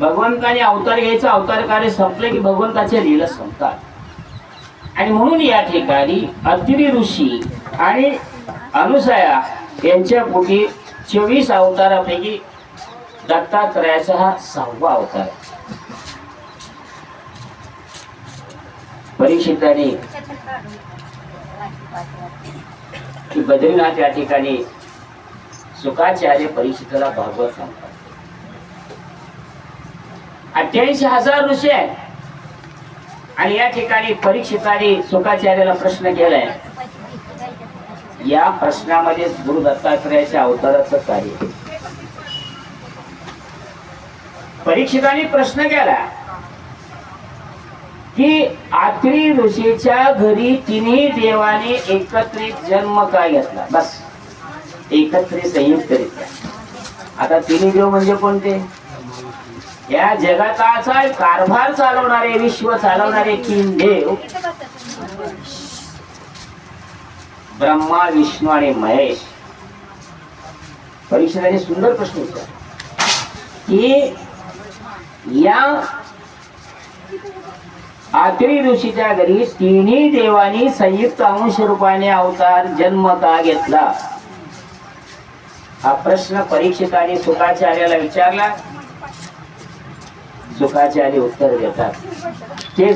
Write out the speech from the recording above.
भगवंताने अवतार घ्यायचा, अवतार कार्य संपले की भगवंताचे लीला संपतात। आणि म्हणून या ठिकाणी अत्रि ऋषी आणि अनुसया यांच्या पोटी 24 अवतारापैकी दत्तात्रयाचा हा 6वा अवतार आहे। परीक्षिताने की बद्रीनाथ या ठिकाणी शुकाचार्य परीक्षिताला भागवत सांगतात। 88,000 ऋषी आहेत आणि या ठिकाणी परीक्षिताने शुकाचार्याला प्रश्न केलाय। या प्रश्नामध्ये गुरु दत्तात्रयाच्या अवताराचं कार्य। परीक्षिताने प्रश्न केला की अत्रि ऋषीच्या घरी तिन्ही देवाने एकत्रित जन्म का घेतला? बस एकत्रित संयुक्तरित्या। आता तिन्ही देव म्हणजे कोणते? या जगाचा कारभार चालवणारे, विश्व चालवणारे 3 देव, ब्रह्मा, विष्णू आणि महेश। परीक्षिताने सुंदर प्रश्न विचारला की या अत्रि ऋषीच्या घरी तिन्ही देवांनी संयुक्त अंश रूपाने अवतार जन्म का घेतला? हा प्रश्न परीक्षिताने शुकाचार्याला विचारला। शुकाचार्य उत्तर देतात ते